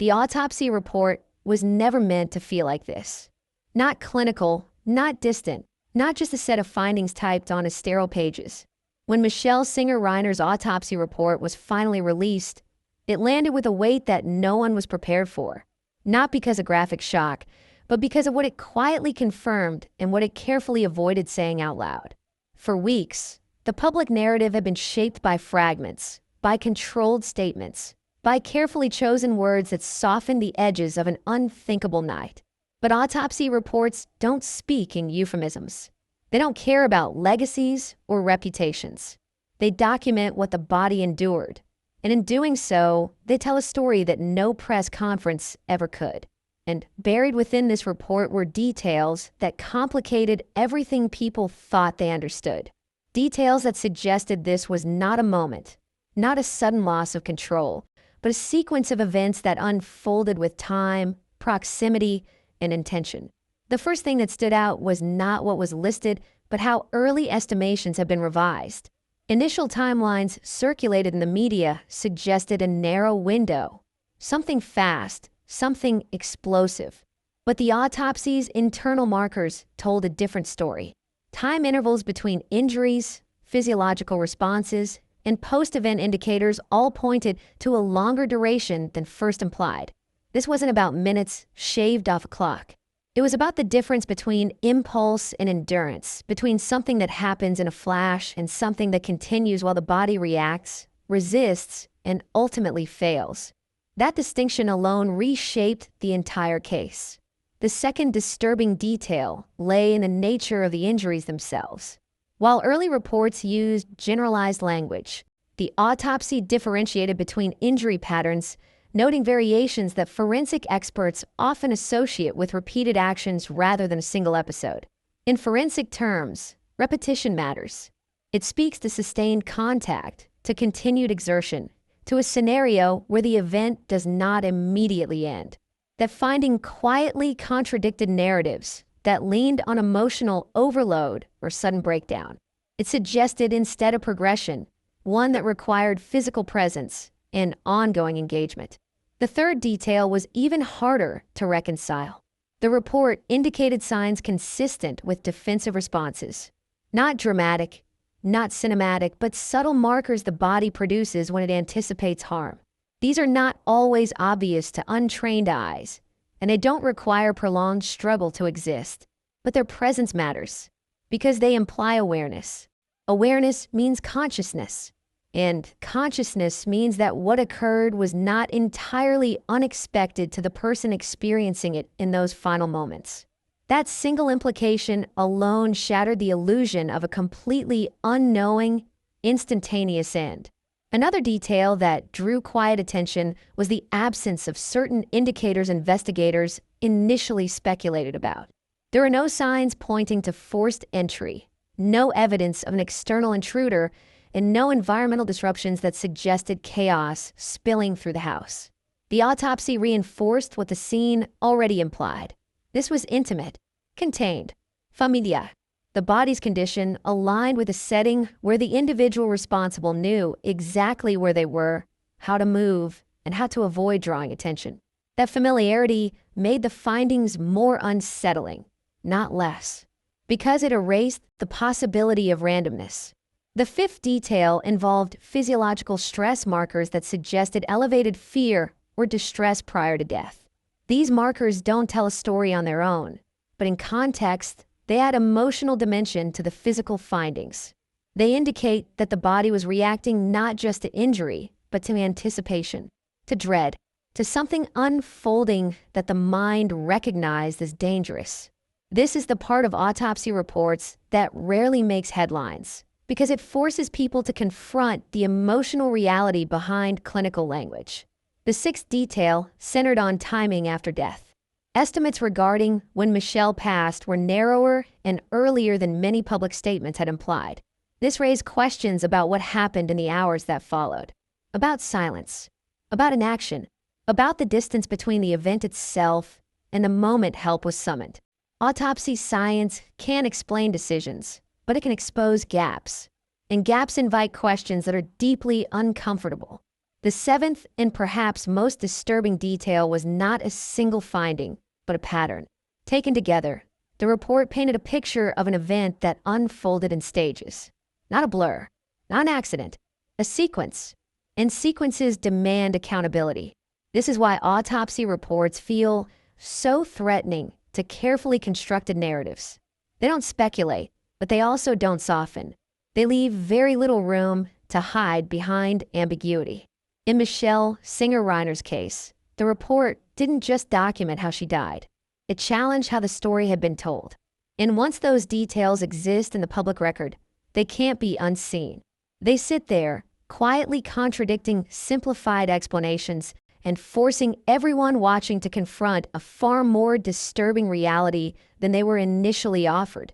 The autopsy report was never meant to feel like this. Not clinical, not distant, not just a set of findings typed on sterile pages. When Singer Reiner's autopsy report was finally released, it landed with a weight that no one was prepared for. Not because of graphic shock, but because of what it quietly confirmed and what it carefully avoided saying out loud. For weeks, the public narrative had been shaped by fragments, by controlled statements, by carefully chosen words that softened the edges of an unthinkable night. But autopsy reports don't speak in euphemisms. They don't care about legacies or reputations. They document what the body endured. And in doing so, they tell a story that no press conference ever could. And buried within this report were details that complicated everything people thought they understood. Details that suggested this was not a moment, not a sudden loss of control, but a sequence of events that unfolded with time, proximity, and intention. The first thing that stood out was not what was listed, but how early estimations have been revised. Initial timelines circulated in the media suggested a narrow window, something fast, something explosive. But the autopsy's internal markers told a different story. Time intervals between injuries, physiological responses, and post-event indicators all pointed to a longer duration than first implied. This wasn't about minutes shaved off a clock. It was about the difference between impulse and endurance, between something that happens in a flash and something that continues while the body reacts, resists, and ultimately fails. That distinction alone reshaped the entire case. The second disturbing detail lay in the nature of the injuries themselves. While early reports used generalized language, the autopsy differentiated between injury patterns, noting variations that forensic experts often associate with repeated actions rather than a single episode. In forensic terms, repetition matters. It speaks to sustained contact, to continued exertion, to a scenario where the event does not immediately end. That finding quietly contradicted narratives that leaned on emotional overload or sudden breakdown. It suggested instead a progression, one that required physical presence and ongoing engagement. The third detail was even harder to reconcile. The report indicated signs consistent with defensive responses. Not dramatic, not cinematic, but subtle markers the body produces when it anticipates harm. These are not always obvious to untrained eyes, and they don't require prolonged struggle to exist. But their presence matters, because they imply awareness. Awareness means consciousness. And consciousness means that what occurred was not entirely unexpected to the person experiencing it in those final moments. That single implication alone shattered the illusion of a completely unknowing, instantaneous end. Another detail that drew quiet attention was the absence of certain indicators investigators initially speculated about. There are no signs pointing to forced entry, no evidence of an external intruder, and no environmental disruptions that suggested chaos spilling through the house. The autopsy reinforced what the scene already implied. This was intimate, contained, familiar. The body's condition aligned with a setting where the individual responsible knew exactly where they were, how to move, and how to avoid drawing attention. That familiarity made the findings more unsettling, not less, because it erased the possibility of randomness. The fifth detail involved physiological stress markers that suggested elevated fear or distress prior to death. These markers don't tell a story on their own, but in context, they add emotional dimension to the physical findings. They indicate that the body was reacting not just to injury, but to anticipation, to dread, to something unfolding that the mind recognized as dangerous. This is the part of autopsy reports that rarely makes headlines, because it forces people to confront the emotional reality behind clinical language. The sixth detail centered on timing after death. Estimates regarding when Michelle passed were narrower and earlier than many public statements had implied. This raised questions about what happened in the hours that followed, about silence, about inaction, about the distance between the event itself and the moment help was summoned. Autopsy science can explain decisions, but it can expose gaps. And gaps invite questions that are deeply uncomfortable. The seventh and perhaps most disturbing detail was not a single finding, but a pattern. Taken together, the report painted a picture of an event that unfolded in stages. Not a blur, not an accident, a sequence. And sequences demand accountability. This is why autopsy reports feel so threatening to carefully constructed narratives. They don't speculate, but they also don't soften. They leave very little room to hide behind ambiguity. In Michelle Singer Reiner's case, the report didn't just document how she died. It challenged how the story had been told. And once those details exist in the public record, they can't be unseen. They sit there, quietly contradicting simplified explanations and forcing everyone watching to confront a far more disturbing reality than they were initially offered.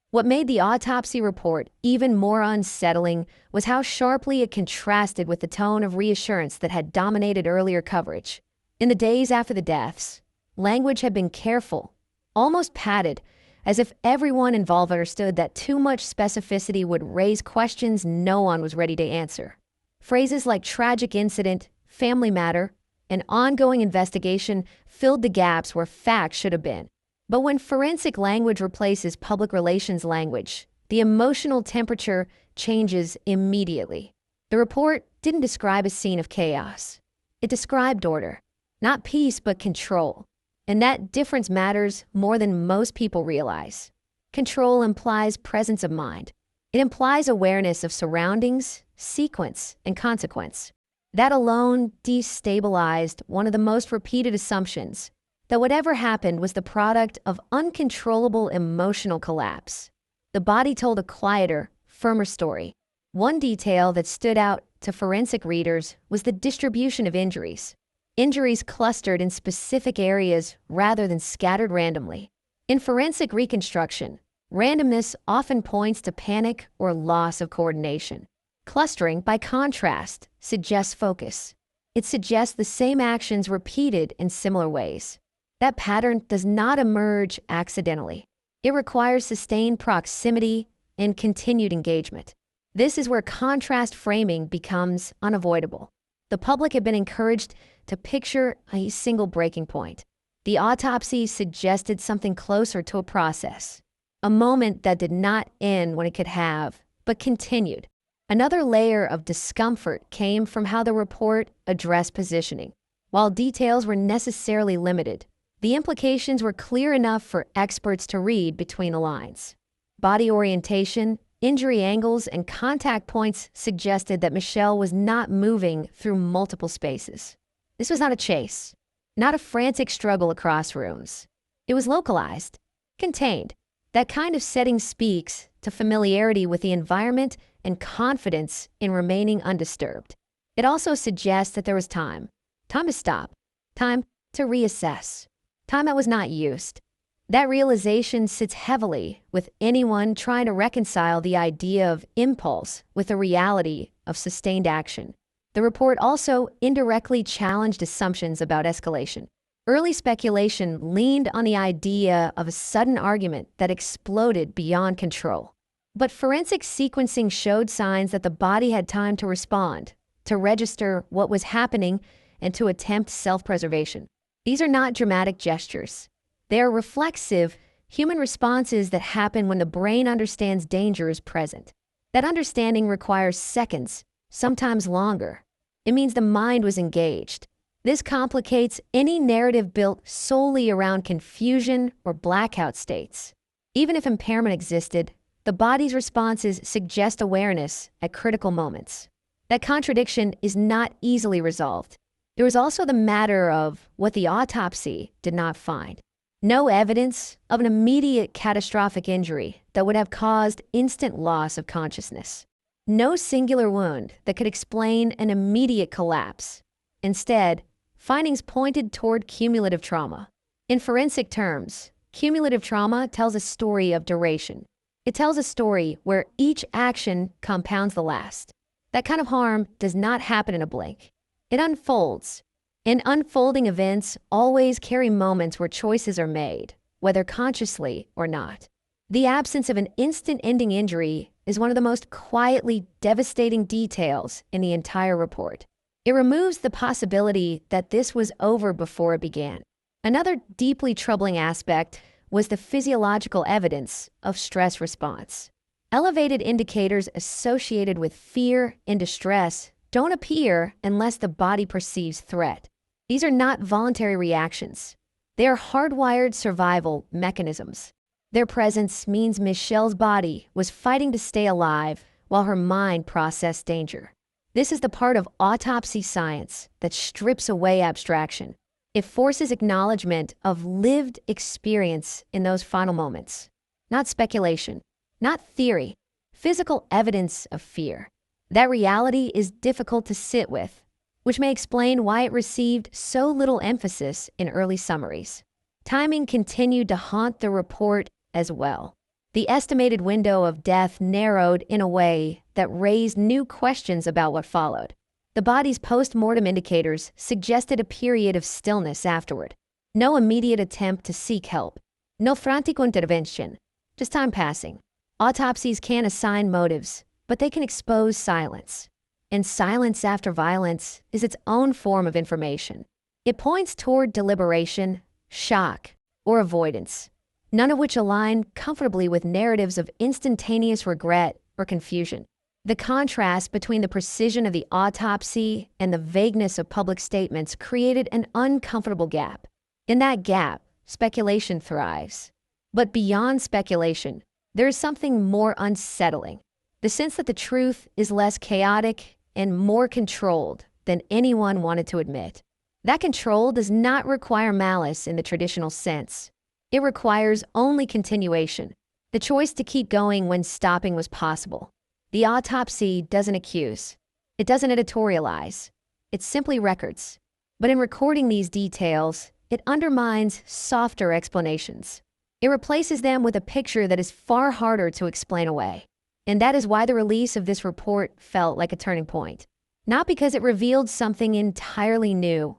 What made the autopsy report even more unsettling was how sharply it contrasted with the tone of reassurance that had dominated earlier coverage. In the days after the deaths, language had been careful, almost padded, as if everyone involved understood that too much specificity would raise questions no one was ready to answer. Phrases like tragic incident, family matter, and ongoing investigation filled the gaps where facts should have been. But when forensic language replaces public relations language, the emotional temperature changes immediately. The report didn't describe a scene of chaos. It described order, not peace but control. And that difference matters more than most people realize. Control implies presence of mind. It implies awareness of surroundings, sequence, and consequence. That alone destabilized one of the most repeated assumptions, that whatever happened was the product of uncontrollable emotional collapse. The body told a quieter, firmer story. One detail that stood out to forensic readers was the distribution of injuries. Injuries clustered in specific areas rather than scattered randomly. In forensic reconstruction, randomness often points to panic or loss of coordination. Clustering, by contrast, suggests focus. It suggests the same actions repeated in similar ways. That pattern does not emerge accidentally. It requires sustained proximity and continued engagement. This is where contrast framing becomes unavoidable. The public had been encouraged to picture a single breaking point. The autopsy suggested something closer to a process, a moment that did not end when it could have, but continued. Another layer of discomfort came from how the report addressed positioning. While details were necessarily limited, the implications were clear enough for experts to read between the lines. Body orientation, injury angles, and contact points suggested that Michelle was not moving through multiple spaces. This was not a chase, not a frantic struggle across rooms. It was localized, contained. That kind of setting speaks to familiarity with the environment and confidence in remaining undisturbed. It also suggests that there was time to stop, time to reassess, time that was not used. That realization sits heavily with anyone trying to reconcile the idea of impulse with the reality of sustained action. The report also indirectly challenged assumptions about escalation. Early speculation leaned on the idea of a sudden argument that exploded beyond control. But forensic sequencing showed signs that the body had time to respond, to register what was happening, and to attempt self-preservation. These are not dramatic gestures. They are reflexive, human responses that happen when the brain understands danger is present. That understanding requires seconds, sometimes longer. It means the mind was engaged. This complicates any narrative built solely around confusion or blackout states. Even if impairment existed, the body's responses suggest awareness at critical moments. That contradiction is not easily resolved. There was also the matter of what the autopsy did not find. No evidence of an immediate catastrophic injury that would have caused instant loss of consciousness. No singular wound that could explain an immediate collapse. Instead, findings pointed toward cumulative trauma. In forensic terms, cumulative trauma tells a story of duration. It tells a story where each action compounds the last. That kind of harm does not happen in a blink. It unfolds. And unfolding events always carry moments where choices are made, whether consciously or not. The absence of an instant-ending injury is one of the most quietly devastating details in the entire report. It removes the possibility that this was over before it began. Another deeply troubling aspect was the physiological evidence of stress response. Elevated indicators associated with fear and distress don't appear unless the body perceives threat. These are not voluntary reactions. They are hardwired survival mechanisms. Their presence means Michelle's body was fighting to stay alive while her mind processed danger. This is the part of autopsy science that strips away abstraction. It forces acknowledgement of lived experience in those final moments. Not speculation, not theory, physical evidence of fear. That reality is difficult to sit with, which may explain why it received so little emphasis in early summaries. Timing continued to haunt the report as well. The estimated window of death narrowed in a way that raised new questions about what followed. The body's post-mortem indicators suggested a period of stillness afterward. No immediate attempt to seek help. No frantico intervention. Just time passing. Autopsies can't assign motives, but they can expose silence. And silence after violence is its own form of information. It points toward deliberation, shock, or avoidance, none of which align comfortably with narratives of instantaneous regret or confusion. The contrast between the precision of the autopsy and the vagueness of public statements created an uncomfortable gap. In that gap, speculation thrives. But beyond speculation, there is something more unsettling. The sense that the truth is less chaotic and more controlled than anyone wanted to admit. That control does not require malice in the traditional sense. It requires only continuation, the choice to keep going when stopping was possible. The autopsy doesn't accuse. It doesn't editorialize. It simply records. But in recording these details, it undermines softer explanations. It replaces them with a picture that is far harder to explain away. And that is why the release of this report felt like a turning point. Not because it revealed something entirely new,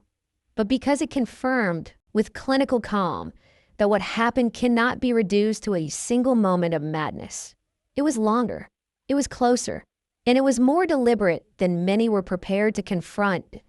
but because it confirmed with clinical calm that what happened cannot be reduced to a single moment of madness. It was longer. It was closer, and it was more deliberate than many were prepared to confront.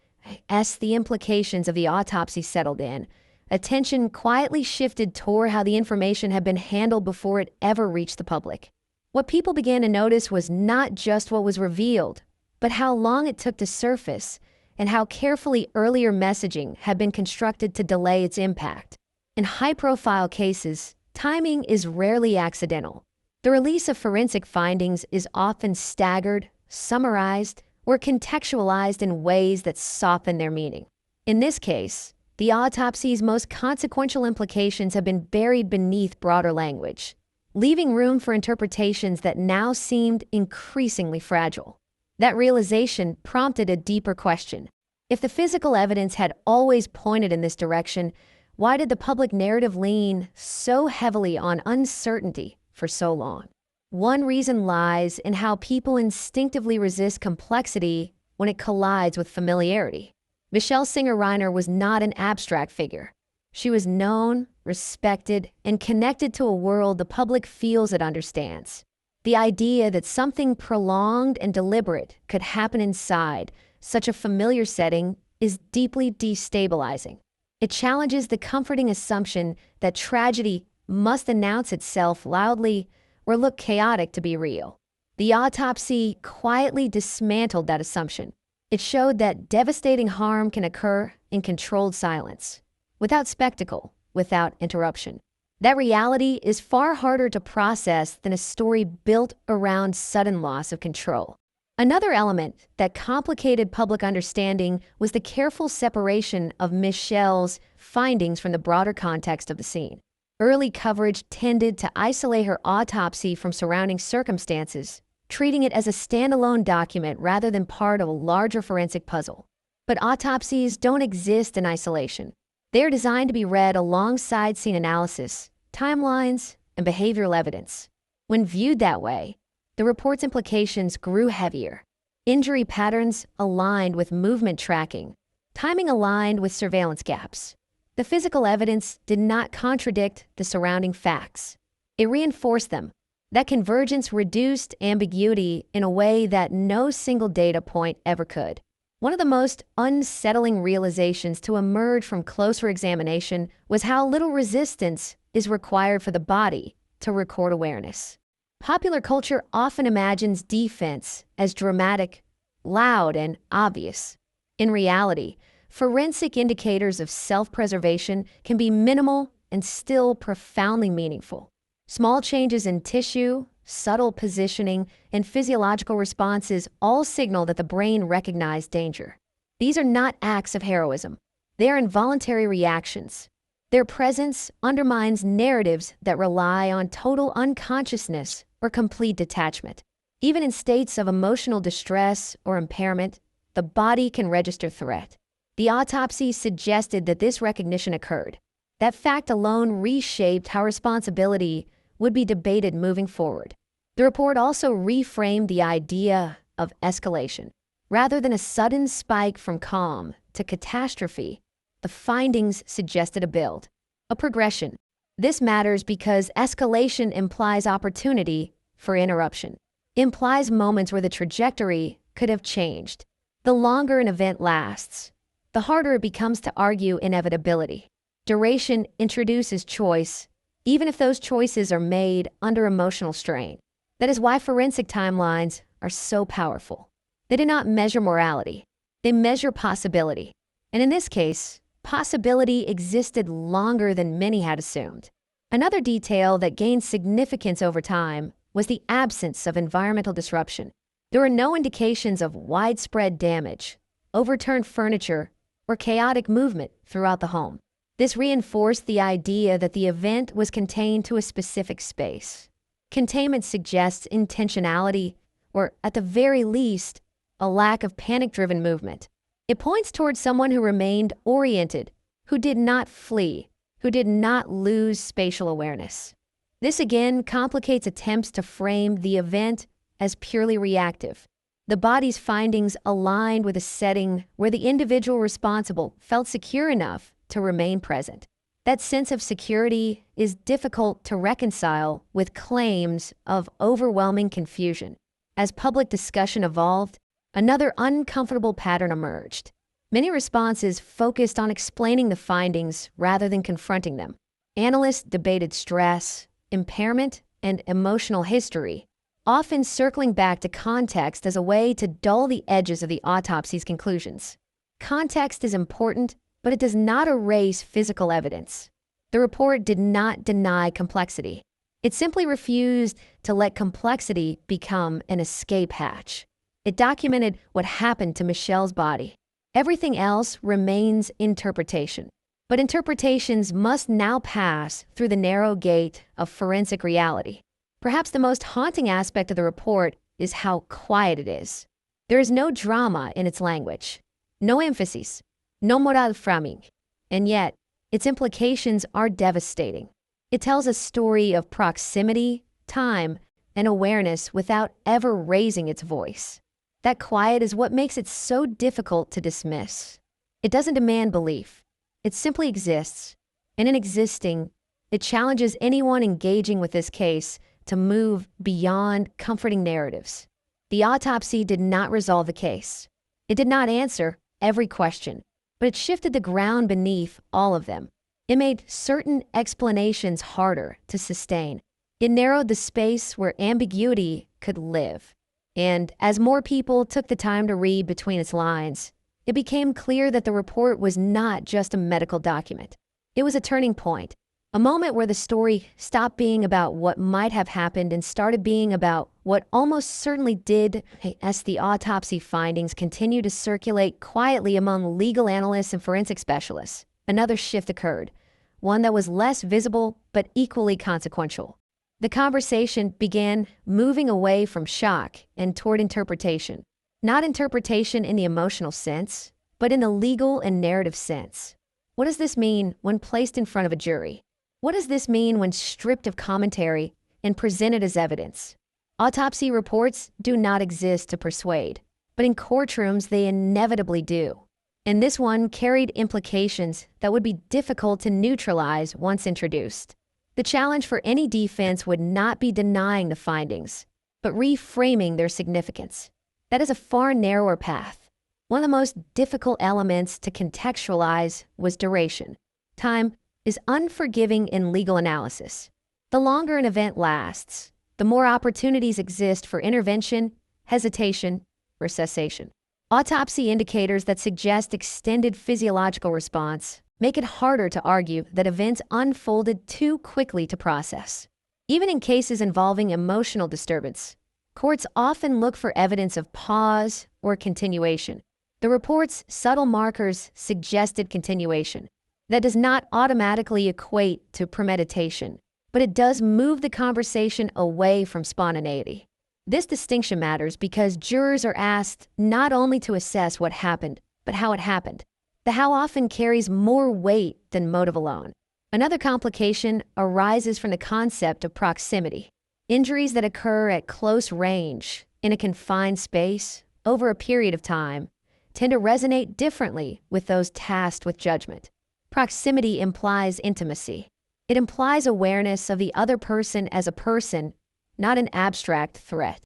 As the implications of the autopsy settled in, attention quietly shifted toward how the information had been handled before it ever reached the public. What people began to notice was not just what was revealed, but how long it took to surface and how carefully earlier messaging had been constructed to delay its impact. In high-profile cases, timing is rarely accidental. The release of forensic findings is often staggered, summarized, or contextualized in ways that soften their meaning. In this case, the autopsy's most consequential implications have been buried beneath broader language, leaving room for interpretations that now seemed increasingly fragile. That realization prompted a deeper question. If the physical evidence had always pointed in this direction, why did the public narrative lean so heavily on uncertainty for so long? One reason lies in how people instinctively resist complexity when it collides with familiarity. Michelle Singer Reiner was not an abstract figure. She was known, respected, and connected to a world the public feels it understands. The idea that something prolonged and deliberate could happen inside such a familiar setting is deeply destabilizing. It challenges the comforting assumption that tragedy must announce itself loudly or look chaotic to be real. The autopsy quietly dismantled that assumption. It showed that devastating harm can occur in controlled silence, without spectacle, without interruption. That reality is far harder to process than a story built around sudden loss of control. Another element that complicated public understanding was the careful separation of Michelle's findings from the broader context of the scene. Early coverage tended to isolate her autopsy from surrounding circumstances, treating it as a standalone document rather than part of a larger forensic puzzle. But autopsies don't exist in isolation. They are designed to be read alongside scene analysis, timelines, and behavioral evidence. When viewed that way, the report's implications grew heavier. Injury patterns aligned with movement tracking, timing aligned with surveillance gaps. The physical evidence did not contradict the surrounding facts. It reinforced them. That convergence reduced ambiguity in a way that no single data point ever could. One of the most unsettling realizations to emerge from closer examination was how little resistance is required for the body to record awareness. Popular culture often imagines defense as dramatic, loud, and obvious. In reality, forensic indicators of self-preservation can be minimal and still profoundly meaningful. Small changes in tissue, subtle positioning, and physiological responses all signal that the brain recognized danger. These are not acts of heroism. They are involuntary reactions. Their presence undermines narratives that rely on total unconsciousness or complete detachment. Even in states of emotional distress or impairment, the body can register threat. The autopsy suggested that this recognition occurred. That fact alone reshaped how responsibility would be debated moving forward. The report also reframed the idea of escalation. Rather than a sudden spike from calm to catastrophe, the findings suggested a build, a progression. This matters because escalation implies opportunity for interruption, implies moments where the trajectory could have changed. The longer an event lasts, the harder it becomes to argue inevitability. Duration introduces choice, even if those choices are made under emotional strain. That is why forensic timelines are so powerful. They do not measure morality. They measure possibility. And in this case, possibility existed longer than many had assumed. Another detail that gained significance over time was the absence of environmental disruption. There were no indications of widespread damage, overturned furniture, or chaotic movement throughout the home. This reinforced the idea that the event was contained to a specific space. Containment suggests intentionality, or at the very least, a lack of panic-driven movement. It points towards someone who remained oriented, who did not flee, who did not lose spatial awareness. This again complicates attempts to frame the event as purely reactive. The body's findings aligned with a setting where the individual responsible felt secure enough to remain present. That sense of security is difficult to reconcile with claims of overwhelming confusion. As public discussion evolved, another uncomfortable pattern emerged. Many responses focused on explaining the findings rather than confronting them. Analysts debated stress, impairment, and emotional history, often circling back to context as a way to dull the edges of the autopsy's conclusions. Context is important, but it does not erase physical evidence. The report did not deny complexity. It simply refused to let complexity become an escape hatch. It documented what happened to Michelle's body. Everything else remains interpretation. But interpretations must now pass through the narrow gate of forensic reality. Perhaps the most haunting aspect of the report is how quiet it is. There is no drama in its language, no emphasis, no moral framing, and yet its implications are devastating. It tells a story of proximity, time, and awareness without ever raising its voice. That quiet is what makes it so difficult to dismiss. It doesn't demand belief. It simply exists, and in existing, it challenges anyone engaging with this case to move beyond comforting narratives. The autopsy did not resolve the case. It did not answer every question, but it shifted the ground beneath all of them. It made certain explanations harder to sustain. It narrowed the space where ambiguity could live. And as more people took the time to read between its lines, it became clear that the report was not just a medical document. It was a turning point, a moment where the story stopped being about what might have happened and started being about what almost certainly did. As the autopsy findings continued to circulate quietly among legal analysts and forensic specialists, another shift occurred, one that was less visible but equally consequential. The conversation began moving away from shock and toward interpretation. Not interpretation in the emotional sense, but in the legal and narrative sense. What does this mean when placed in front of a jury? What does this mean when stripped of commentary and presented as evidence? Autopsy reports do not exist to persuade, but in courtrooms they inevitably do. And this one carried implications that would be difficult to neutralize once introduced. The challenge for any defense would not be denying the findings, but reframing their significance. That is a far narrower path. One of the most difficult elements to contextualize was duration. Time is unforgiving in legal analysis. The longer an event lasts, the more opportunities exist for intervention, hesitation, or cessation. Autopsy indicators that suggest extended physiological response make it harder to argue that events unfolded too quickly to process. Even in cases involving emotional disturbance, courts often look for evidence of pause or continuation. The report's subtle markers suggested continuation. That does not automatically equate to premeditation, but it does move the conversation away from spontaneity. This distinction matters because jurors are asked not only to assess what happened, but how it happened. The how often carries more weight than motive alone. Another complication arises from the concept of proximity. Injuries that occur at close range, in a confined space, over a period of time, tend to resonate differently with those tasked with judgment. Proximity implies intimacy. It implies awareness of the other person as a person, not an abstract threat.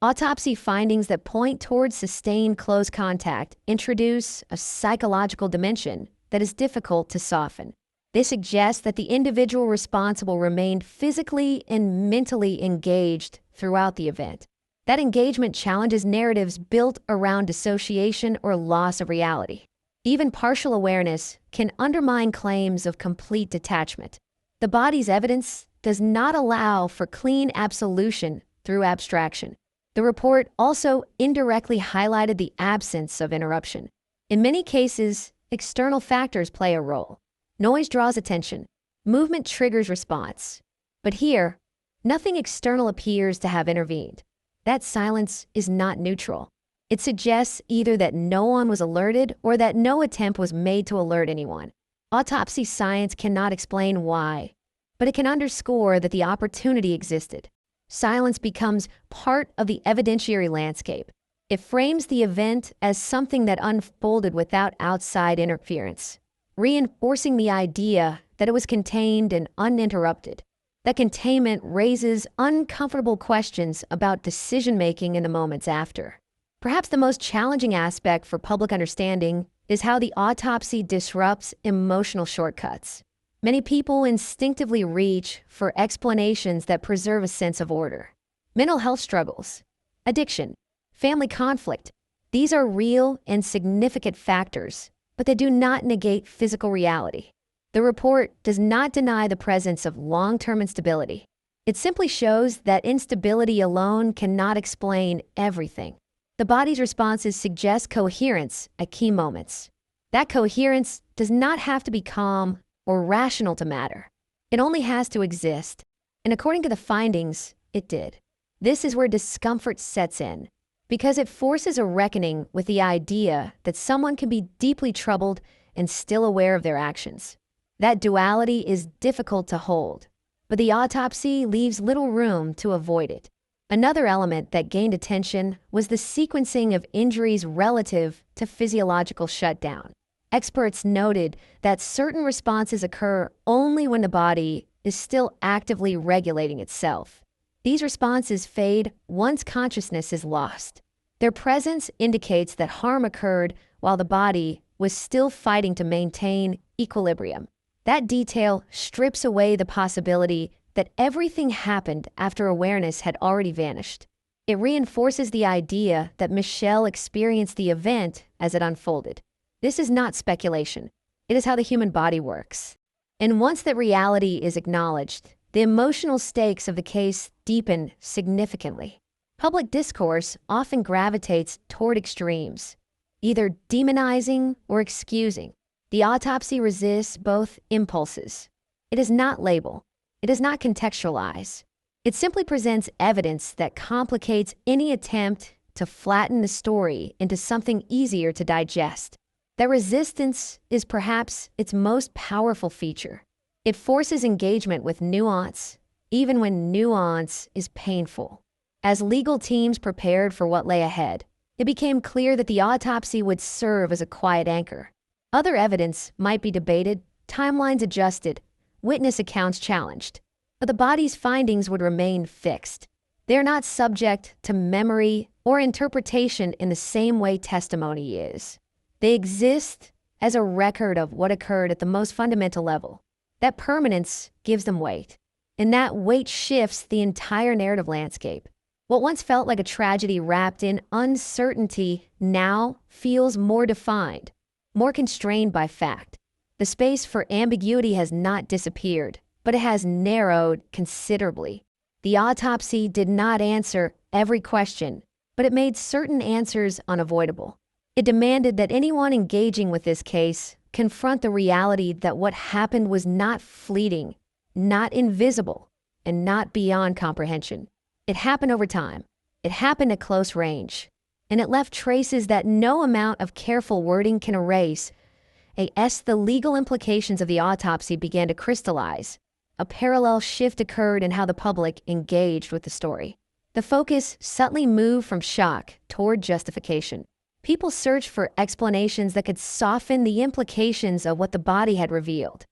Autopsy findings that point towards sustained close contact introduce a psychological dimension that is difficult to soften. They suggest that the individual responsible remained physically and mentally engaged throughout the event. That engagement challenges narratives built around dissociation or loss of reality. Even partial awareness can undermine claims of complete detachment. The body's evidence does not allow for clean absolution through abstraction. The report also indirectly highlighted the absence of interruption. In many cases, external factors play a role. Noise draws attention. Movement triggers response. But here, nothing external appears to have intervened. That silence is not neutral. It suggests either that no one was alerted or that no attempt was made to alert anyone. Autopsy science cannot explain why, but it can underscore that the opportunity existed. Silence becomes part of the evidentiary landscape. It frames the event as something that unfolded without outside interference, reinforcing the idea that it was contained and uninterrupted. That containment raises uncomfortable questions about decision-making in the moments after. Perhaps the most challenging aspect for public understanding is how the autopsy disrupts emotional shortcuts. Many people instinctively reach for explanations that preserve a sense of order. Mental health struggles, addiction, family conflict, these are real and significant factors, but they do not negate physical reality. The report does not deny the presence of long-term instability. It simply shows that instability alone cannot explain everything. The body's responses suggest coherence at key moments. That coherence does not have to be calm or rational to matter. It only has to exist. And according to the findings, it did. This is where discomfort sets in, because it forces a reckoning with the idea that someone can be deeply troubled and still aware of their actions. That duality is difficult to hold, but the autopsy leaves little room to avoid it. Another element that gained attention was the sequencing of injuries relative to physiological shutdown. Experts noted that certain responses occur only when the body is still actively regulating itself. These responses fade once consciousness is lost. Their presence indicates that harm occurred while the body was still fighting to maintain equilibrium. That detail strips away the possibility that everything happened after awareness had already vanished. It reinforces the idea that Michelle experienced the event as it unfolded. This is not speculation. It is how the human body works. And once that reality is acknowledged, the emotional stakes of the case deepen significantly. Public discourse often gravitates toward extremes, either demonizing or excusing. The autopsy resists both impulses. It does not label. It does not contextualize. It simply presents evidence that complicates any attempt to flatten the story into something easier to digest. That resistance is perhaps its most powerful feature. It forces engagement with nuance, even when nuance is painful. As legal teams prepared for what lay ahead, it became clear that the autopsy would serve as a quiet anchor. Other evidence might be debated, timelines adjusted, witness accounts challenged, but the body's findings would remain fixed. They are not subject to memory or interpretation in the same way testimony is. They exist as a record of what occurred at the most fundamental level. That permanence gives them weight, and that weight shifts the entire narrative landscape. What once felt like a tragedy wrapped in uncertainty now feels more defined, more constrained by fact. The space for ambiguity has not disappeared, but it has narrowed considerably. The autopsy did not answer every question, but it made certain answers unavoidable. It demanded that anyone engaging with this case confront the reality that what happened was not fleeting, not invisible, and not beyond comprehension. It happened over time. It happened at close range, and it left traces that no amount of careful wording can erase. As the legal implications of the autopsy began to crystallize, a parallel shift occurred in how the public engaged with the story. The focus subtly moved from shock toward justification. People searched for explanations that could soften the implications of what the body had revealed.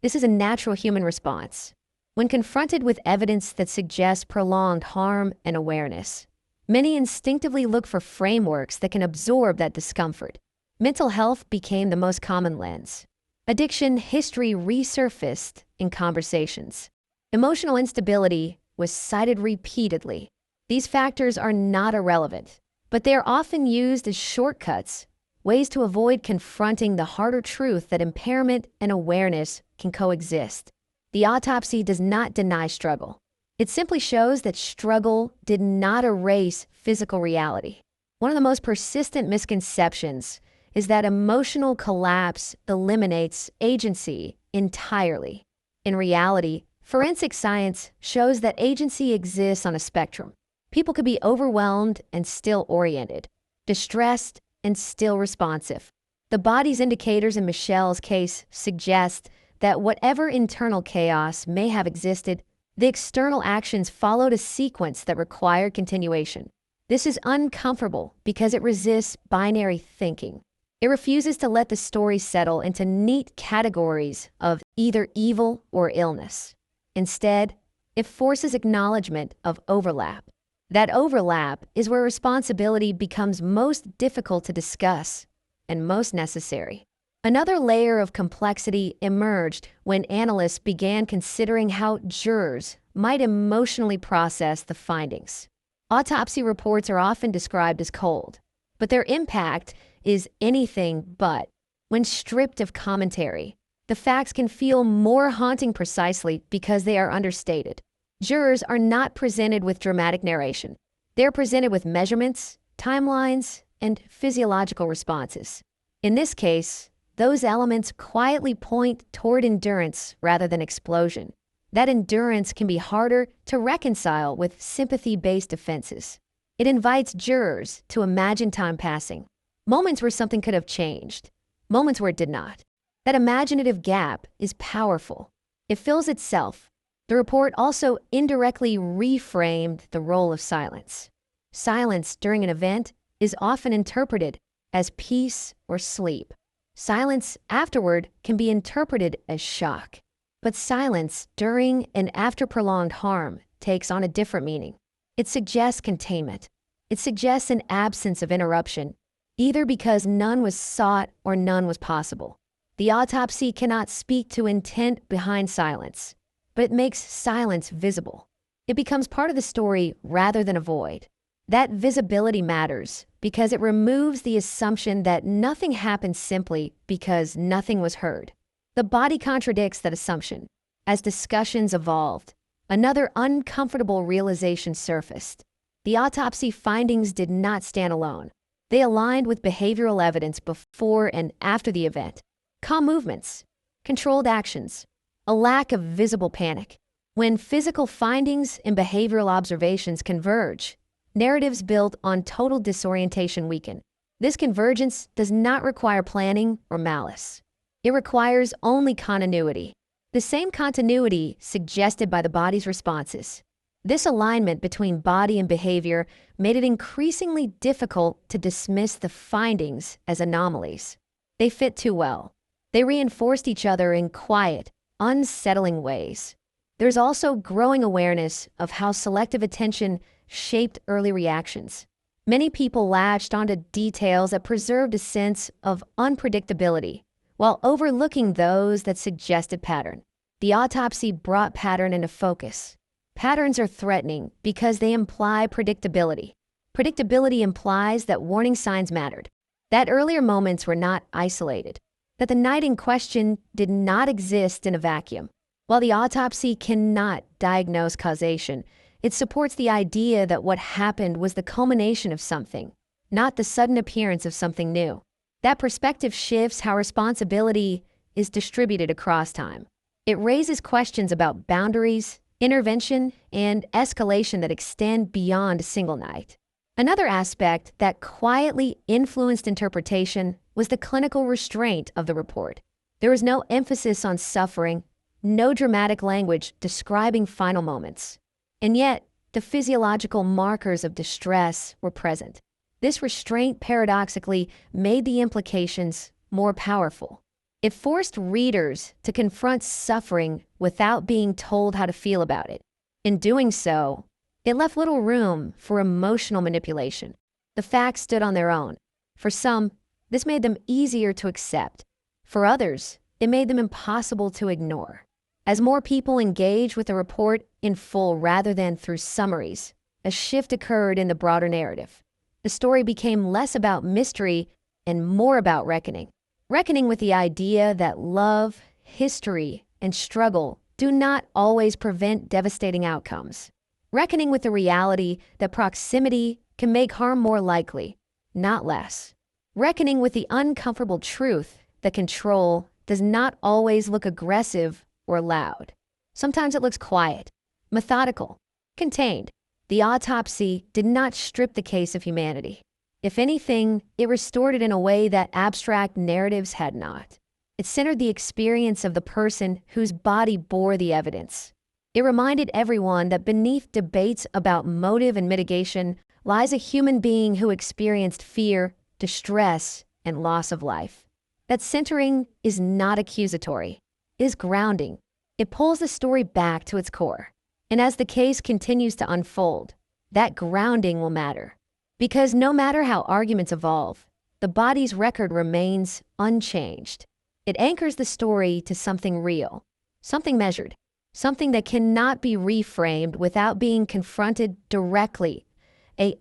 This is a natural human response. When confronted with evidence that suggests prolonged harm and awareness, many instinctively look for frameworks that can absorb that discomfort. Mental health became the most common lens. Addiction history resurfaced in conversations. Emotional instability was cited repeatedly. These factors are not irrelevant, but they are often used as shortcuts, ways to avoid confronting the harder truth that impairment and awareness can coexist. The autopsy does not deny struggle. It simply shows that struggle did not erase physical reality. One of the most persistent misconceptions is that emotional collapse eliminates agency entirely. In reality, forensic science shows that agency exists on a spectrum. People could be overwhelmed and still oriented, distressed and still responsive. The body's indicators in Michelle's case suggest that whatever internal chaos may have existed, the external actions followed a sequence that required continuation. This is uncomfortable because it resists binary thinking. It refuses to let the story settle into neat categories of either evil or illness. Instead, it forces acknowledgement of overlap. That overlap is where responsibility becomes most difficult to discuss and most necessary. Another layer of complexity emerged when analysts began considering how jurors might emotionally process the findings. Autopsy reports are often described as cold, but their impact is anything but. When stripped of commentary, the facts can feel more haunting precisely because they are understated. Jurors are not presented with dramatic narration. They're presented with measurements, timelines, and physiological responses. In this case, those elements quietly point toward endurance rather than explosion. That endurance can be harder to reconcile with sympathy-based defenses. It invites jurors to imagine time passing, moments where something could have changed, moments where it did not. That imaginative gap is powerful. It fills itself. The report also indirectly reframed the role of silence. Silence during an event is often interpreted as peace or sleep. Silence afterward can be interpreted as shock. But silence during and after prolonged harm takes on a different meaning. It suggests containment. It suggests an absence of interruption, either because none was sought or none was possible. The autopsy cannot speak to intent behind silence, but it makes silence visible. It becomes part of the story rather than a void. That visibility matters because it removes the assumption that nothing happened simply because nothing was heard. The body contradicts that assumption. As discussions evolved, another uncomfortable realization surfaced. The autopsy findings did not stand alone. They aligned with behavioral evidence before and after the event. Calm movements, controlled actions, a lack of visible panic. When physical findings and behavioral observations converge, narratives built on total disorientation weaken. This convergence does not require planning or malice. It requires only continuity, the same continuity suggested by the body's responses. This alignment between body and behavior made it increasingly difficult to dismiss the findings as anomalies. They fit too well. They reinforced each other in quiet, unsettling ways. There's also growing awareness of how selective attention shaped early reactions. Many people latched onto details that preserved a sense of unpredictability, while overlooking those that suggested pattern. The autopsy brought pattern into focus. Patterns are threatening because they imply predictability. Predictability implies that warning signs mattered, that earlier moments were not isolated, that the night in question did not exist in a vacuum. While the autopsy cannot diagnose causation, it supports the idea that what happened was the culmination of something, not the sudden appearance of something new. That perspective shifts how responsibility is distributed across time. It raises questions about boundaries, intervention, and escalation that extend beyond a single night. Another aspect that quietly influenced interpretation was the clinical restraint of the report. There was no emphasis on suffering, no dramatic language describing final moments. And yet, the physiological markers of distress were present. This restraint paradoxically made the implications more powerful. It forced readers to confront suffering without being told how to feel about it. In doing so, it left little room for emotional manipulation. The facts stood on their own. For some, this made them easier to accept. For others, it made them impossible to ignore. As more people engaged with the report in full rather than through summaries, a shift occurred in the broader narrative. The story became less about mystery and more about reckoning. Reckoning with the idea that love, history, and struggle do not always prevent devastating outcomes. Reckoning with the reality that proximity can make harm more likely, not less. Reckoning with the uncomfortable truth that control does not always look aggressive or loud. Sometimes it looks quiet, methodical, contained. The autopsy did not strip the case of humanity. If anything, it restored it in a way that abstract narratives had not. It centered the experience of the person whose body bore the evidence. It reminded everyone that beneath debates about motive and mitigation lies a human being who experienced fear, distress, and loss of life. That centering is not accusatory, it is grounding. It pulls the story back to its core. And as the case continues to unfold, that grounding will matter. Because no matter how arguments evolve, the body's record remains unchanged. It anchors the story to something real, something measured, something that cannot be reframed without being confronted directly.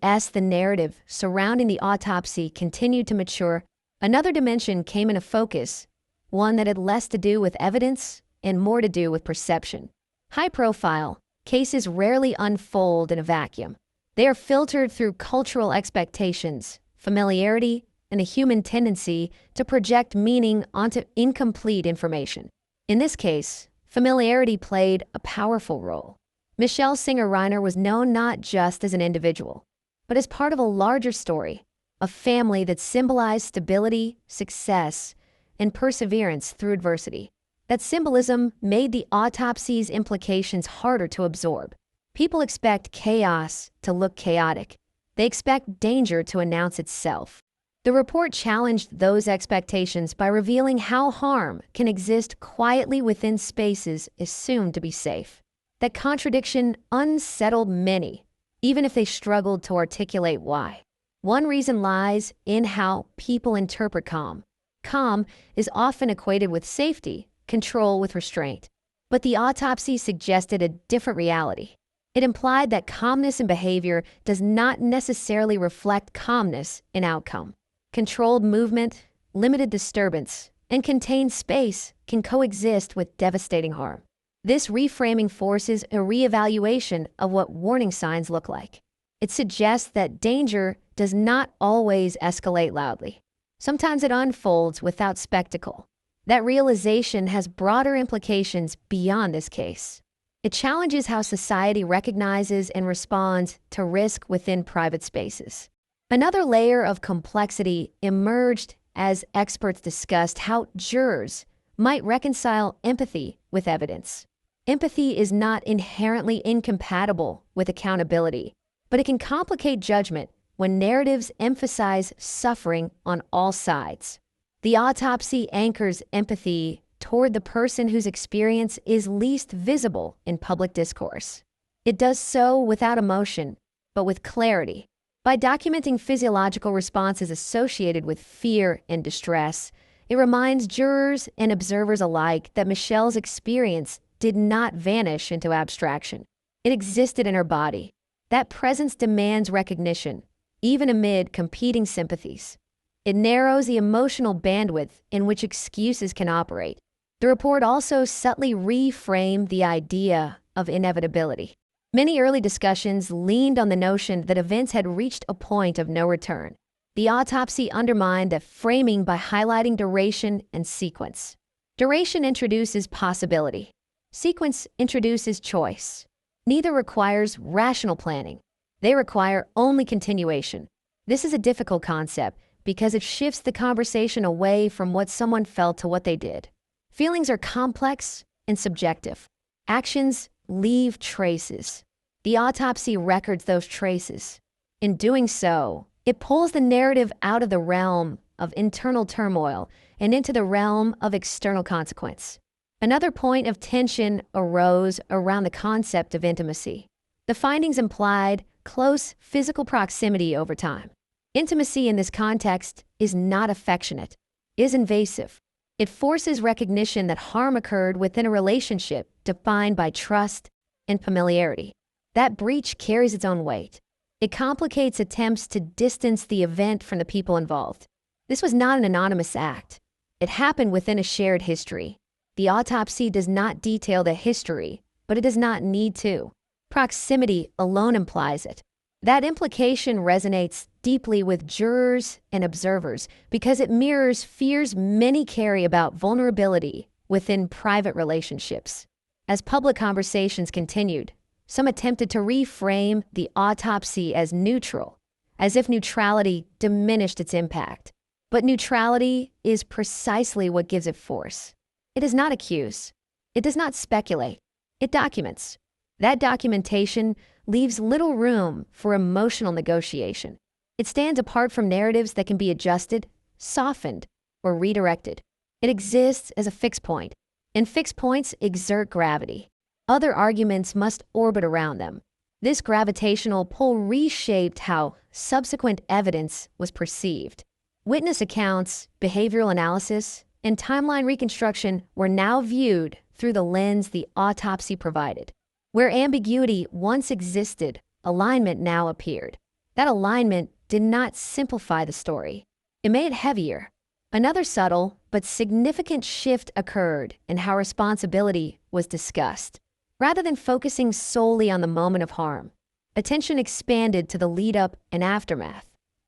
As the narrative surrounding the autopsy continued to mature, another dimension came into focus, one that had less to do with evidence and more to do with perception. High-profile cases rarely unfold in a vacuum. They are filtered through cultural expectations, familiarity, and a human tendency to project meaning onto incomplete information. In this case, familiarity played a powerful role. Michelle Singer Reiner was known not just as an individual, but as part of a larger story, a family that symbolized stability, success, and perseverance through adversity. That symbolism made the autopsy's implications harder to absorb. People expect chaos to look chaotic. They expect danger to announce itself. The report challenged those expectations by revealing how harm can exist quietly within spaces assumed to be safe. That contradiction unsettled many, even if they struggled to articulate why. One reason lies in how people interpret calm. Calm is often equated with safety, control with restraint. But the autopsy suggested a different reality. It implied that calmness in behavior does not necessarily reflect calmness in outcome. Controlled movement, limited disturbance, and contained space can coexist with devastating harm. This reframing forces a reevaluation of what warning signs look like. It suggests that danger does not always escalate loudly. Sometimes it unfolds without spectacle. That realization has broader implications beyond this case. It challenges how society recognizes and responds to risk within private spaces. Another layer of complexity emerged as experts discussed how jurors might reconcile empathy with evidence. Empathy is not inherently incompatible with accountability, but it can complicate judgment when narratives emphasize suffering on all sides. The autopsy anchors empathy toward the person whose experience is least visible in public discourse. It does so without emotion, but with clarity. By documenting physiological responses associated with fear and distress, it reminds jurors and observers alike that Michelle's experience did not vanish into abstraction. It existed in her body. That presence demands recognition, even amid competing sympathies. It narrows the emotional bandwidth in which excuses can operate. The report also subtly reframed the idea of inevitability. Many early discussions leaned on the notion that events had reached a point of no return. The autopsy undermined the framing by highlighting duration and sequence. Duration introduces possibility. Sequence introduces choice. Neither requires rational planning. They require only continuation. This is a difficult concept because it shifts the conversation away from what someone felt to what they did. Feelings are complex and subjective. Actions leave traces. The autopsy records those traces. In doing so, it pulls the narrative out of the realm of internal turmoil and into the realm of external consequence. Another point of tension arose around the concept of intimacy. The findings implied close physical proximity over time. Intimacy in this context is not affectionate, is invasive. It forces recognition that harm occurred within a relationship defined by trust and familiarity. That breach carries its own weight. It complicates attempts to distance the event from the people involved. This was not an anonymous act. It happened within a shared history. The autopsy does not detail the history, but it does not need to. Proximity alone implies it. That implication resonates deeply with jurors and observers because it mirrors fears many carry about vulnerability within private relationships. As public conversations continued, some attempted to reframe the autopsy as neutral, as if neutrality diminished its impact. But neutrality is precisely what gives it force. It does not accuse. It does not speculate. It documents. That documentation leaves little room for emotional negotiation. It stands apart from narratives that can be adjusted, softened, or redirected. It exists as a fixed point, and fixed points exert gravity. Other arguments must orbit around them. This gravitational pull reshaped how subsequent evidence was perceived. Witness accounts, behavioral analysis, and timeline reconstruction were now viewed through the lens the autopsy provided. Where ambiguity once existed, alignment now appeared. That alignment did not simplify the story. It made it heavier. Another subtle but significant shift occurred in how responsibility was discussed. Rather than focusing solely on the moment of harm, attention expanded to the lead-up and aftermath.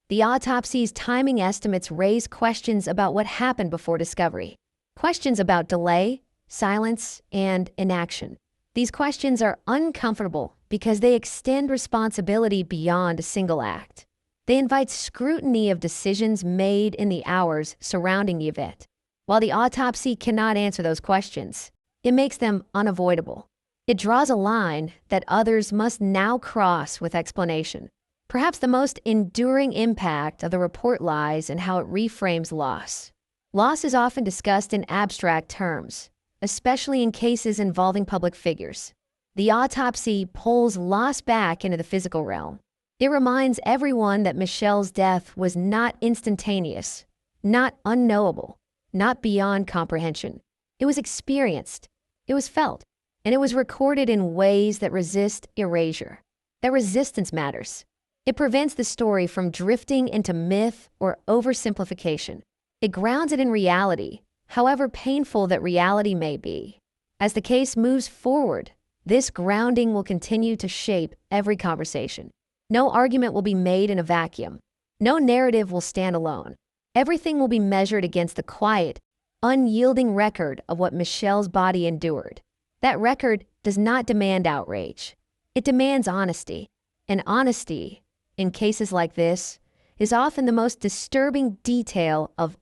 The autopsy's timing estimates raised questions about what happened before discovery. Questions about delay, silence, and inaction. These questions are uncomfortable because they extend responsibility beyond a single act. They invite scrutiny of decisions made in the hours surrounding the event. While the autopsy cannot answer those questions, it makes them unavoidable. It draws a line that others must now cross with explanation. Perhaps the most enduring impact of the report lies in how it reframes loss. Loss is often discussed in abstract terms, especially in cases involving public figures. The autopsy pulls loss back into the physical realm. It reminds everyone that Michelle's death was not instantaneous, not unknowable, not beyond comprehension. It was experienced, it was felt, and it was recorded in ways that resist erasure. That resistance matters. It prevents the story from drifting into myth or oversimplification. It grounds it in reality, however painful that reality may be. As the case moves forward, this grounding will continue to shape every conversation. No argument will be made in a vacuum. No narrative will stand alone. Everything will be measured against the quiet, unyielding record of what Michelle's body endured. That record does not demand outrage. It demands honesty. And honesty, in cases like this, is often the most disturbing detail of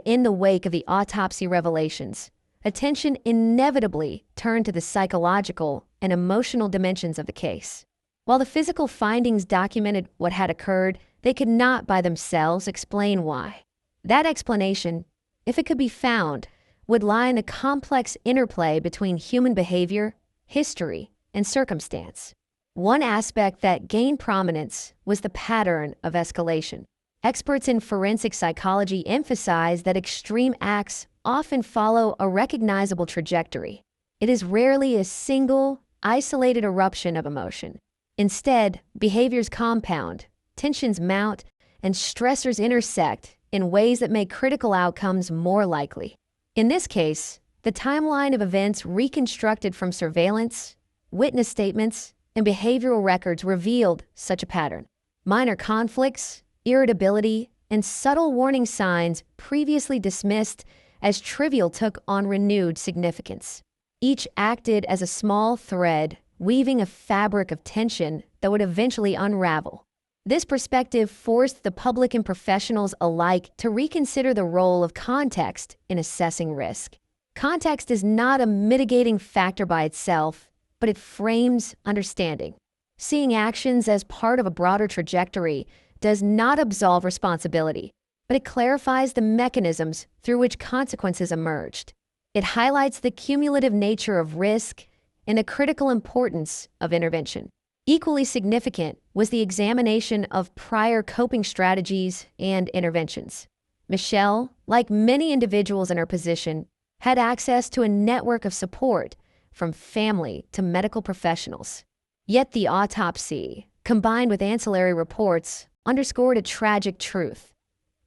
in the wake of the autopsy revelations. Attention inevitably turned to the psychological and emotional dimensions of the case. While the physical findings documented what had occurred, they could not by themselves explain why. That explanation, if it could be found, would lie in the complex interplay between human behavior, history, and circumstance. One aspect that gained prominence was the pattern of escalation. Experts in forensic psychology emphasize that extreme acts often follow a recognizable trajectory. It is rarely a single, isolated eruption of emotion. Instead, behaviors compound, tensions mount, and stressors intersect in ways that make critical outcomes more likely. In this case, the timeline of events reconstructed from surveillance, witness statements, and behavioral records revealed such a pattern. Minor conflicts, irritability, and subtle warning signs previously dismissed as trivial took on renewed significance. Each acted as a small thread, weaving a fabric of tension that would eventually unravel. This perspective forced the public and professionals alike to reconsider the role of context in assessing risk. Context is not a mitigating factor by itself, but it frames understanding. Seeing actions as part of a broader trajectory does not absolve responsibility, but it clarifies the mechanisms through which consequences emerged. It highlights the cumulative nature of risk and the critical importance of intervention. Equally significant was the examination of prior coping strategies and interventions. Michelle, like many individuals in her position, had access to a network of support from family to medical professionals. Yet the autopsy, combined with ancillary reports, underscored a tragic truth.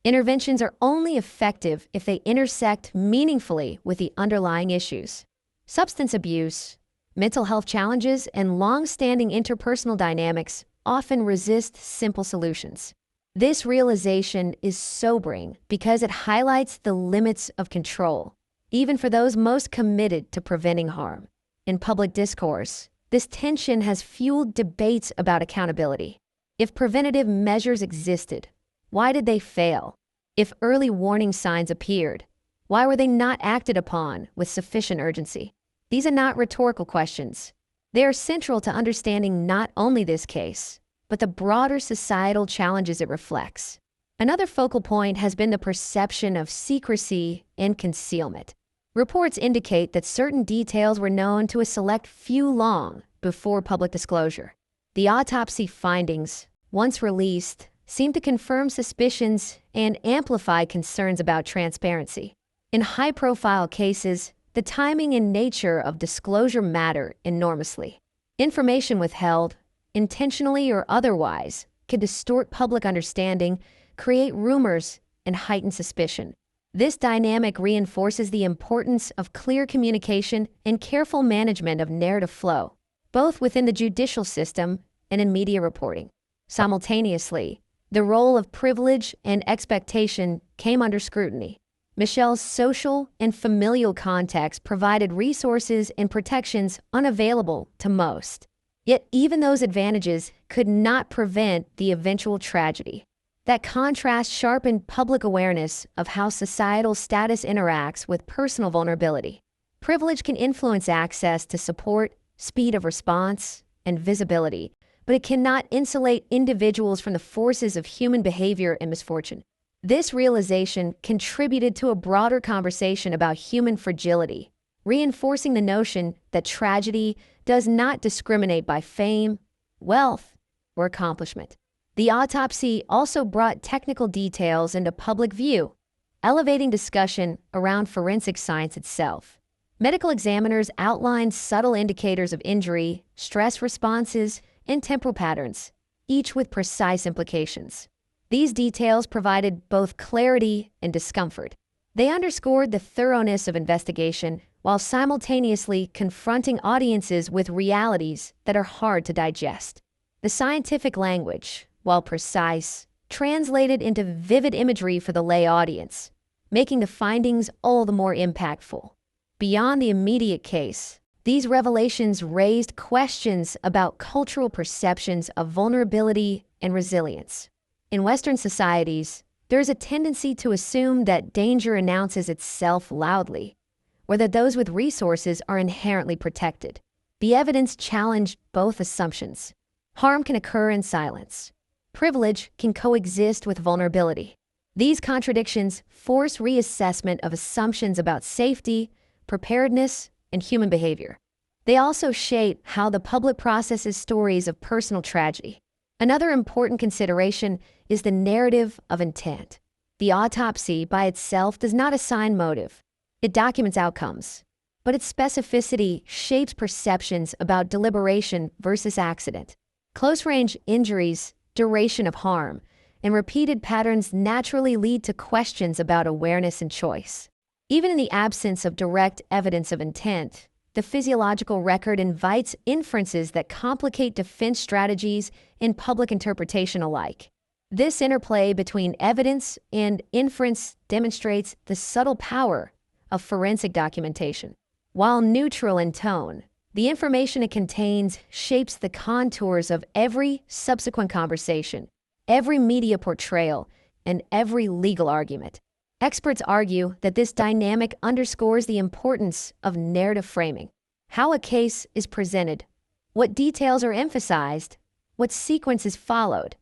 Interventions are only effective if they intersect meaningfully with the underlying issues. Substance abuse, mental health challenges, and long-standing interpersonal dynamics often resist simple solutions. This realization is sobering because it highlights the limits of control, even for those most committed to preventing harm. In public discourse, this tension has fueled debates about accountability. If preventative measures existed, why did they fail? If early warning signs appeared, why were they not acted upon with sufficient urgency? These are not rhetorical questions. They are central to understanding not only this case, but the broader societal challenges it reflects. Another focal point has been the perception of secrecy and concealment. Reports indicate that certain details were known to a select few long before public disclosure. The autopsy findings, once released, seemed to confirm suspicions and amplify concerns about transparency. In high-profile cases, the timing and nature of disclosure matter enormously. Information withheld, intentionally or otherwise, can distort public understanding, create rumors, and heighten suspicion. This dynamic reinforces the importance of clear communication and careful management of narrative flow, both within the judicial system and in media reporting. Simultaneously, the role of privilege and expectation came under scrutiny. Michelle's social and familial context provided resources and protections unavailable to most. Yet even those advantages could not prevent the eventual tragedy. That contrast sharpened public awareness of how societal status interacts with personal vulnerability. Privilege can influence access to support, speed of response, and visibility, but it cannot insulate individuals from the forces of human behavior and misfortune. This realization contributed to a broader conversation about human fragility, reinforcing the notion that tragedy does not discriminate by fame, wealth, or accomplishment. The autopsy also brought technical details into public view, elevating discussion around forensic science itself. Medical examiners outlined subtle indicators of injury, stress responses, and temporal patterns, each with precise implications. These details provided both clarity and discomfort. They underscored the thoroughness of investigation while simultaneously confronting audiences with realities that are hard to digest. The scientific language, while precise, translated into vivid imagery for the lay audience, making the findings all the more impactful. Beyond the immediate case, these revelations raised questions about cultural perceptions of vulnerability and resilience. In Western societies, there is a tendency to assume that danger announces itself loudly, or that those with resources are inherently protected. The evidence challenged both assumptions. Harm can occur in silence. Privilege can coexist with vulnerability. These contradictions force reassessment of assumptions about safety, preparedness, and human behavior. They also shape how the public processes stories of personal tragedy. Another important consideration is the narrative of intent. The autopsy by itself does not assign motive. It documents outcomes, but its specificity shapes perceptions about deliberation versus accident. Close-range injuries, duration of harm, and repeated patterns naturally lead to questions about awareness and choice. Even in the absence of direct evidence of intent, the physiological record invites inferences that complicate defense strategies and public interpretation alike. This interplay between evidence and inference demonstrates the subtle power of forensic documentation. While neutral in tone, the information it contains shapes the contours of every subsequent conversation, every media portrayal, and every legal argument. Experts argue that this dynamic underscores the importance of narrative framing. How a case is presented, what details are emphasized, what sequence is followed,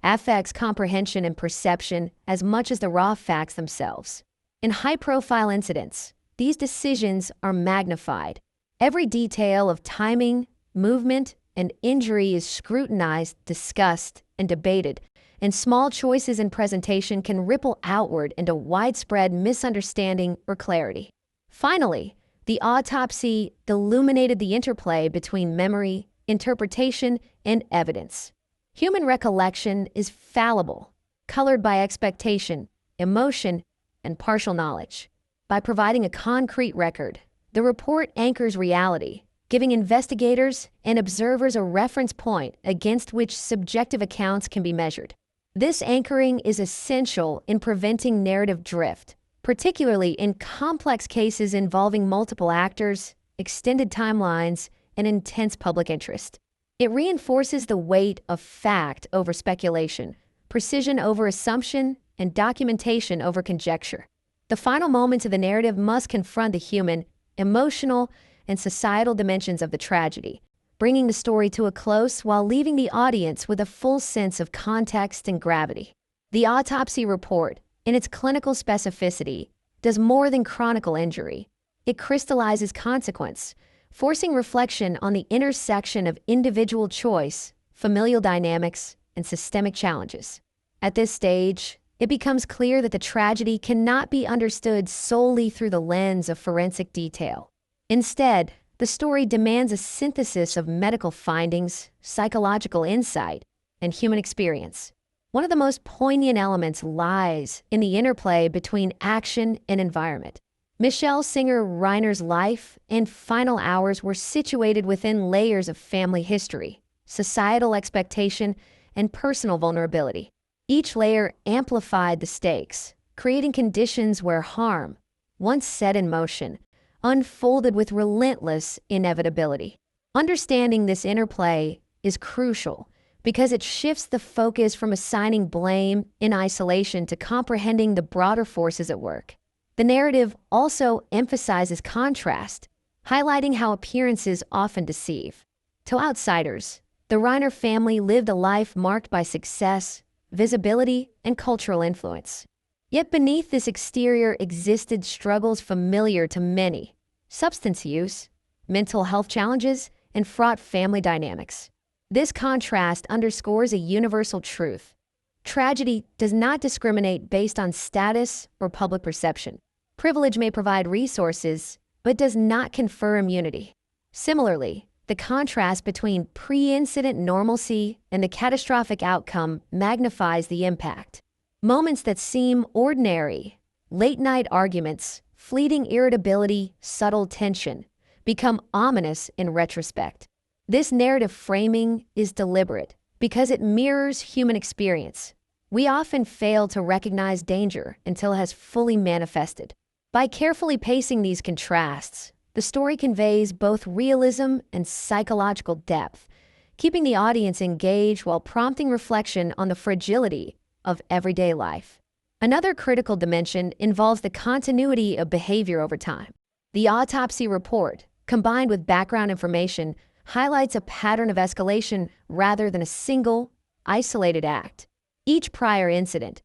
affects comprehension and perception as much as the raw facts themselves. In high-profile incidents, these decisions are magnified. Every detail of timing, movement, and injury is scrutinized, discussed, and debated, and small choices in presentation can ripple outward into widespread misunderstanding or clarity. Finally, the autopsy illuminated the interplay between memory, interpretation, and evidence. Human recollection is fallible, colored by expectation, emotion, and partial knowledge. By providing a concrete record, the report anchors reality, giving investigators and observers a reference point against which subjective accounts can be measured. This anchoring is essential in preventing narrative drift, particularly in complex cases involving multiple actors, extended timelines, and intense public interest. It reinforces the weight of fact over speculation, precision over assumption, and documentation over conjecture. The final moments of the narrative must confront the human, emotional, and societal dimensions of the tragedy, bringing the story to a close while leaving the audience with a full sense of context and gravity. The autopsy report, in its clinical specificity, does more than chronicle injury. It crystallizes consequence, forcing reflection on the intersection of individual choice, familial dynamics, and systemic challenges. At this stage, it becomes clear that the tragedy cannot be understood solely through the lens of forensic detail. Instead, the story demands a synthesis of medical findings, psychological insight, and human experience. One of the most poignant elements lies in the interplay between action and environment. Singer Reiner's life and final hours were situated within layers of family history, societal expectation, and personal vulnerability. Each layer amplified the stakes, creating conditions where harm, once set in motion, unfolded with relentless inevitability. Understanding this interplay is crucial because it shifts the focus from assigning blame in isolation to comprehending the broader forces at work. The narrative also emphasizes contrast, highlighting how appearances often deceive. To outsiders, the Reiner family lived a life marked by success, visibility, and cultural influence. Yet beneath this exterior existed struggles familiar to many: substance use, mental health challenges, and fraught family dynamics. This contrast underscores a universal truth. Tragedy does not discriminate based on status or public perception. Privilege may provide resources, but does not confer immunity. Similarly, the contrast between pre-incident normalcy and the catastrophic outcome magnifies the impact. Moments that seem ordinary, late-night arguments, fleeting irritability, subtle tension, become ominous in retrospect. This narrative framing is deliberate because it mirrors human experience. We often fail to recognize danger until it has fully manifested. By carefully pacing these contrasts, the story conveys both realism and psychological depth, keeping the audience engaged while prompting reflection on the fragility of everyday life. Another critical dimension involves the continuity of behavior over time. The autopsy report, combined with background information, highlights a pattern of escalation rather than a single, isolated act. Each prior incident,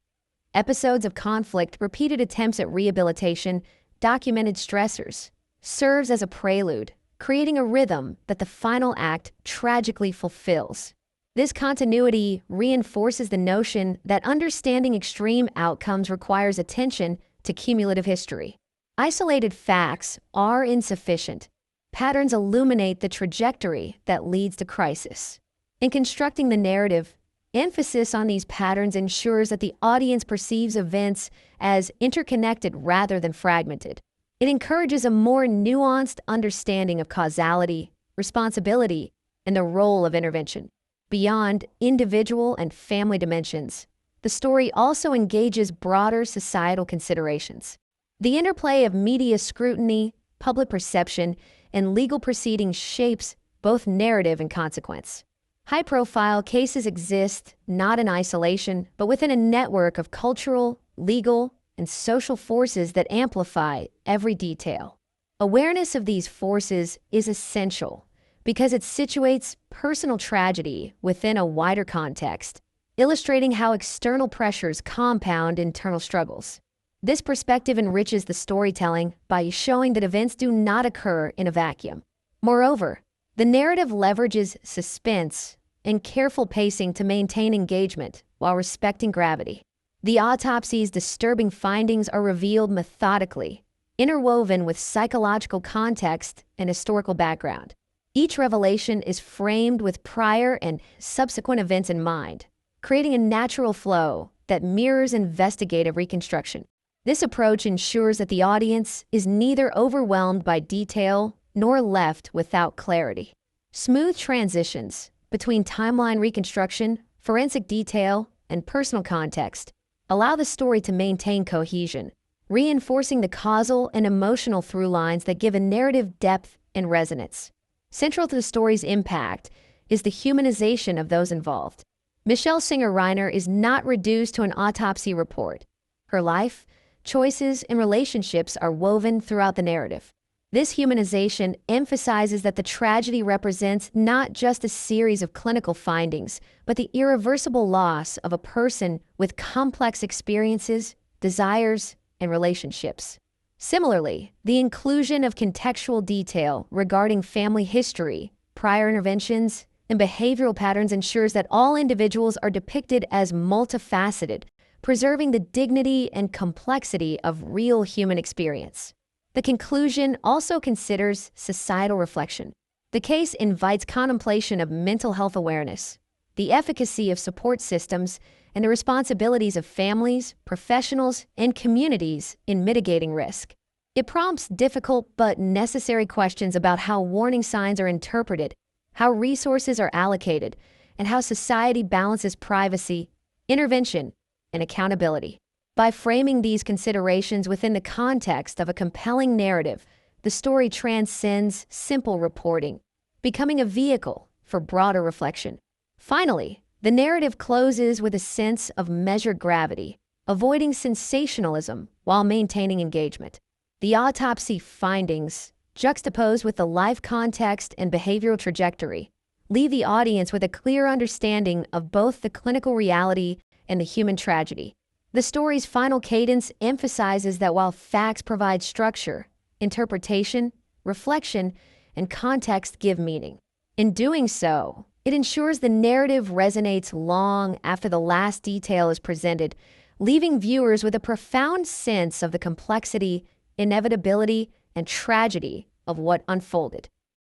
episodes of conflict, repeated attempts at rehabilitation, documented stressors, serves as a prelude, creating a rhythm that the final act tragically fulfills. This continuity reinforces the notion that understanding extreme outcomes requires attention to cumulative history. Isolated facts are insufficient. Patterns illuminate the trajectory that leads to crisis. In constructing the narrative, emphasis on these patterns ensures that the audience perceives events as interconnected rather than fragmented. It encourages a more nuanced understanding of causality, responsibility, and the role of intervention. Beyond individual and family dimensions, the story also engages broader societal considerations. The interplay of media scrutiny, public perception, and legal proceedings shapes both narrative and consequence. High-profile cases exist not in isolation, but within a network of cultural, legal, and social forces that amplify every detail. Awareness of these forces is essential because it situates personal tragedy within a wider context, illustrating how external pressures compound internal struggles. This perspective enriches the storytelling by showing that events do not occur in a vacuum. Moreover, the narrative leverages suspense and careful pacing to maintain engagement while respecting gravity. The autopsy's disturbing findings are revealed methodically, interwoven with psychological context and historical background. Each revelation is framed with prior and subsequent events in mind, creating a natural flow that mirrors investigative reconstruction. This approach ensures that the audience is neither overwhelmed by detail nor left without clarity. Smooth transitions between timeline reconstruction, forensic detail, and personal context allow the story to maintain cohesion, reinforcing the causal and emotional through lines that give a narrative depth and resonance. Central to the story's impact is the humanization of those involved. Michelle Singer Reiner is not reduced to an autopsy report. Her life, choices, and relationships are woven throughout the narrative. This humanization emphasizes that the tragedy represents not just a series of clinical findings, but the irreversible loss of a person with complex experiences, desires, and relationships. Similarly, the inclusion of contextual detail regarding family history, prior interventions, and behavioral patterns ensures that all individuals are depicted as multifaceted, preserving the dignity and complexity of real human experience. The conclusion also considers societal reflection. The case invites contemplation of mental health awareness, the efficacy of support systems, and the responsibilities of families, professionals, and communities in mitigating risk. It prompts difficult but necessary questions about how warning signs are interpreted, how resources are allocated, and how society balances privacy, intervention, and accountability. By framing these considerations within the context of a compelling narrative, the story transcends simple reporting, becoming a vehicle for broader reflection. Finally, the narrative closes with a sense of measured gravity, avoiding sensationalism while maintaining engagement. The autopsy findings, juxtaposed with the life context and behavioral trajectory, leave the audience with a clear understanding of both the clinical reality and the human tragedy. The story's final cadence emphasizes that while facts provide structure, interpretation, reflection, and context give meaning. In doing so, it ensures the narrative resonates long after the last detail is presented, leaving viewers with a profound sense of the complexity, inevitability, and tragedy of what unfolded.